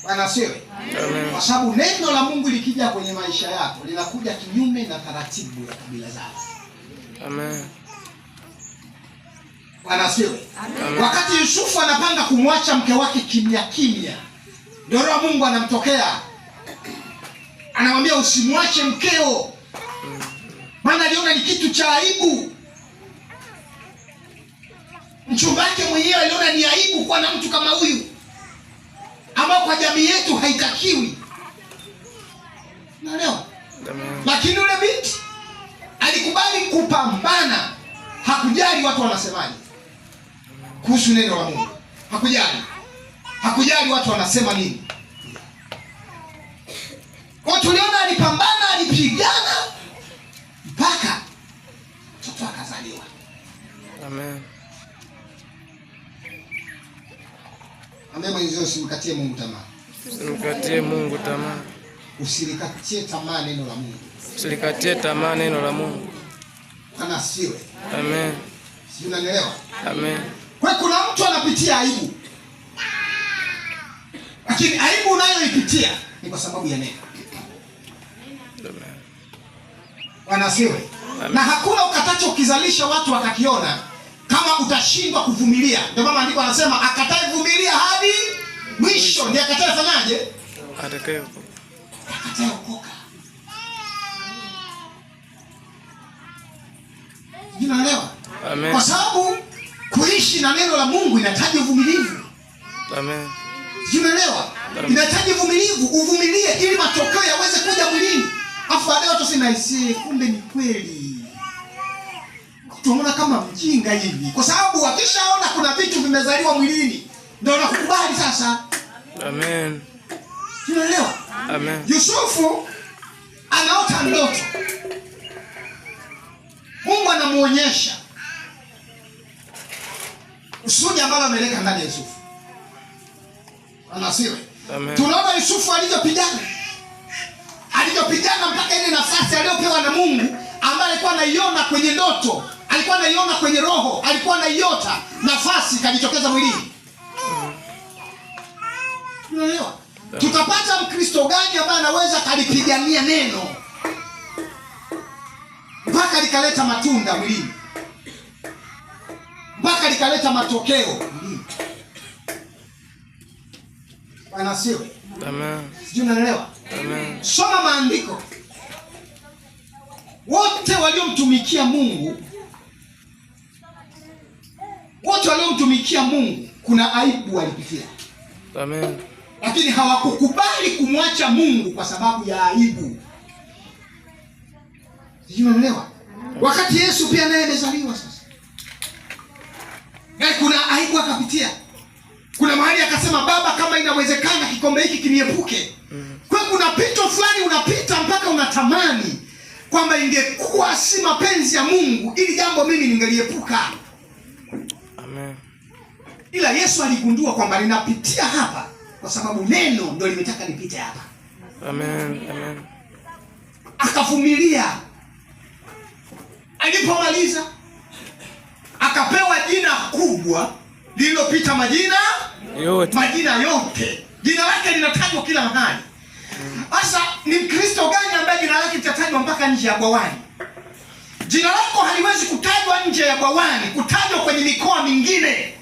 Bwana siwe. Kwa sababu neno la Mungu likija kwenye maisha yako linakuja kinyume na taratibu ya kabila zao. Amen. Bwana siwe. Wakati Yusufu anapanga kumwacha mke wake kimya kimya, ndio Roho Mungu anamtokea. Anamwambia usimwache mkeo. Maana aliona ni kitu cha aibu. Mchumba wake mwenyewe aliona ni aibu kuwa na mtu kama huyu, ambao kwa jamii yetu haitakiwi. Unaelewa? Lakini yule binti alikubali kupambana. Hakujali watu wanasemaje kuhusu neno la Mungu. Hakujali watu wanasema nini. Kwa tuliona alipambana, alipigana mpaka mtoto akazaliwa. Amen. Ambaye mwenzio usimkatie Mungu tamaa. Usimkatie Mungu tamaa. Usilikatie tamaa neno la Mungu. Usilikatie tamaa neno la Mungu. Ana siwe. Amen. Sio, unanielewa? Amen. Kwa kuna mtu anapitia aibu. Lakini aibu unayoipitia ni kwa sababu ya neno. Amen. Bwana siwe. Na hakuna ukatacho ukizalisha watu wakakiona kama utashindwa kuvumilia. Ndio maana andiko anasema akatae vumilia hadi mwisho. Ndiye akatae fanyaje? Akatae okoka. Unaelewa? Amen. Kwa sababu kuishi na neno la Mungu inahitaji uvumilivu. Amen. Unaelewa? Inahitaji uvumilivu, uvumilie ili matokeo yaweze kuja mwilini. Afu baadaye watu sinaisi kumbe ni kweli. Tunaona kama mjinga hivi. Kwa sababu wakishaona kuna vitu vimezaliwa mwilini ndio wanakubali sasa. Amen. Unaelewa? Amen. Yusufu anaota ndoto. Mungu anamuonyesha usudi ambao ameleka ndani ya Yusufu. Anasiwe. Tunaona Yusufu alivyopigana mpaka ile nafasi aliyopewa na Mungu ambaye alikuwa anaiona kwenye ndoto, alikuwa anaiona kwenye roho, alikuwa anaiota, nafasi kajitokeza mwilini. Unaelewa? Tutapata Mkristo gani ambaye anaweza kalipigania neno mpaka likaleta matunda mwilini, mpaka likaleta matokeo mwilini? Bwana siwe. Amen. Sijui unaelewa? Amen. Soma maandiko. Wote waliomtumikia Mungu kuna aibu walipitia. Amen. Lakini hawakukubali kumwacha Mungu kwa sababu ya aibu. Sijui unaelewa? Wakati Yesu pia naye amezaliwa sasa, na kuna aibu akapitia. Kuna mahali akasema, Baba, kama inawezekana kikombe hiki kiniepuke. Kwa kuna pito fulani unapita mpaka unatamani kwamba ingekuwa si mapenzi ya Mungu ili jambo mimi ningeliepuka. Amen. Ila Yesu aligundua kwamba ninapitia hapa kwa sababu neno ndio limetaka nipite hapa. Amen. Amen. Akavumilia. Alipomaliza akapewa jina kubwa lililopita majina yote. Jina lake linatajwa kila mahali. Sasa ni Mkristo gani ambaye jina lake litatajwa mpaka nje ya bwawani? Jina lako haliwezi kutajwa nje ya bwawani, kutajwa kwenye mikoa mingine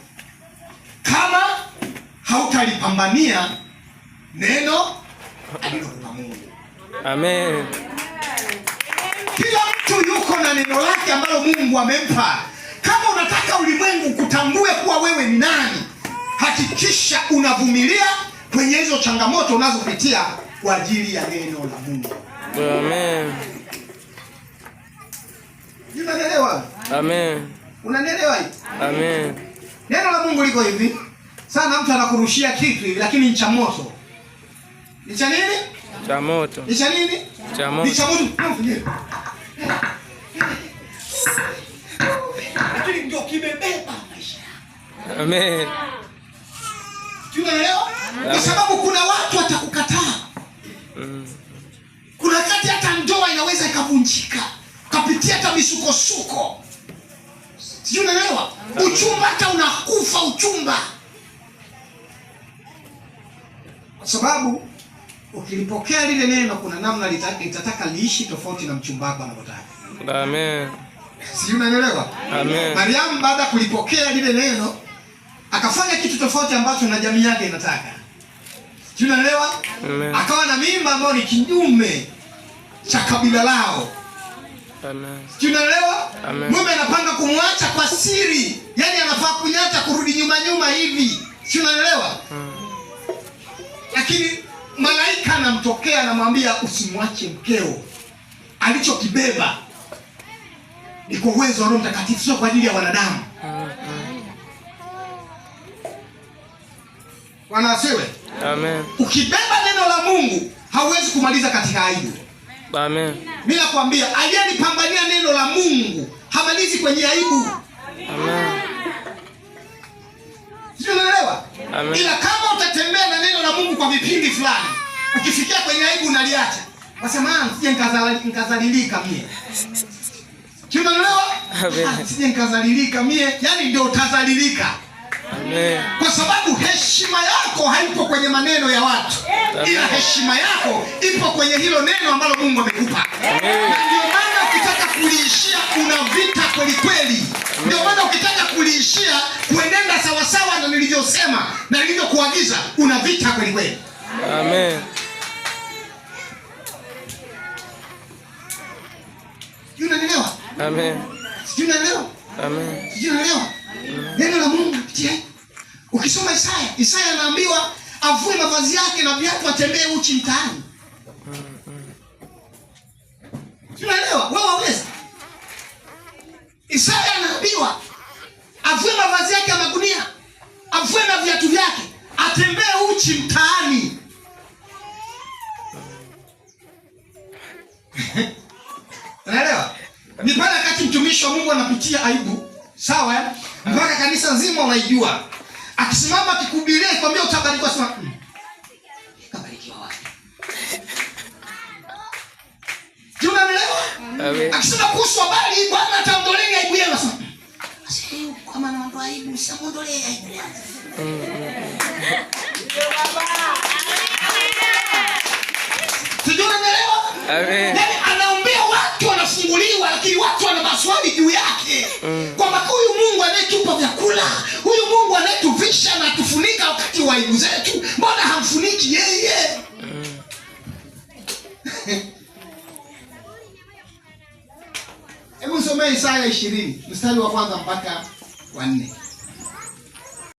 kama hautalipambania neno alilokupa Mungu. Amen. Kila mtu yuko na neno lake ambalo Mungu amempa. Kama unataka ulimwengu kutambue kuwa wewe ni nani, hakikisha unavumilia kwenye hizo changamoto unazopitia kwa ajili ya neno la Mungu. Amen. Unanielewa? Amen. Unanielewa hivi? Amen. Neno la Mungu liko hivi. Sana mtu anakurushia kitu hivi lakini ni cha moto. Ni cha nini? Cha moto. Ni cha nini? Cha moto. Ni cha moto. Lakini ndio kimebeba maisha. Amen. Tunaelewa? Kwa sababu kuna watu watakukataa. Kuna wakati hata ndoa inaweza ikavunjika, kapitia hata misukosuko. Sijui unaelewa? Uchumba hata unakufa uchumba. Kwa sababu ukilipokea lile neno kuna namna litataka liishi tofauti na mchumba wako anavyotaka. Amen. Si unaelewa? Amen. Mariamu baada ya kulipokea lile neno akafanya kitu tofauti ambacho na jamii yake inataka. Si unaelewa? Amen. Akawa na mimba ambayo ni kinyume cha kabila lao. Amen. Si unaelewa? Mume anapanga kumwacha kwa siri. Yaani anafaa kunyacha kurudi nyuma hivi. Si unaelewa? Lakini malaika anamtokea anamwambia usimwache mkeo. Alichokibeba ni kwa uwezo wa Roho Mtakatifu, sio kwa ajili ya wanadamu. Bwana asiwe. Amen. Ukibeba neno la Mungu hauwezi kumaliza katika aibu. Amen. Mimi nakwambia aliyelipambania neno la Mungu hamalizi kwenye aibu. Amen. Unaelewa? Amen. Ila kama utatembea na neno la Mungu kwa vipindi fulani, ukifikia kwenye aibu unaliacha. Wasema sije nikazalilika mie. Unaelewa? Sije nikazalilika mie, yani ndio utazalilika. Amen. Kwa sababu heshima yako haipo kwenye maneno ya watu. Amen. Ila heshima yako ipo kwenye hilo neno ambalo Mungu amekupa. Amen. Na ndio maana ukitaka kuliishia una vita kweli kweli. Ndio maana ukitaka kuliishia kuenenda sawa sawa na nilivyosema na nilivyokuagiza una vita kweli kweli. Amen. Unaelewa? Amen. Unaelewa? Amen. Unaelewa? Neno la Mungu pitia. Ukisoma Isaya anaambiwa avue mavazi yake na viatu atembee uchi mtaani. Unaelewa? Wewe waweza. Isaya anaambiwa avue mavazi yake ya magunia, avue na viatu vyake, atembee uchi mtaani. Unaelewa? Ni pale wakati mtumishi wa Mungu anapitia aibu, sawa? Mpaka kanisa nzima unaijua. Akisimama akikuhubiria ikwambia utabarikiwa, sema kabarikiwa wapi? Unaelewa? Akisema kuhusu habari hii Bwana ataondolea aibu yenu, sema asiye kama anaondoa aibu, simuondolee aibu yake. Amen. Yaani anaombea watu wanafunguliwa, lakini watu wana maswali juu yake. Kwamba huyu Mungu anayetupa vyakula, huyu Mungu anayetuvisha na kufunika wakati wa aibu zetu, mbona hamfuniki yeye? Hebu somea Isaya 20 mstari wa kwanza mpaka wa 4.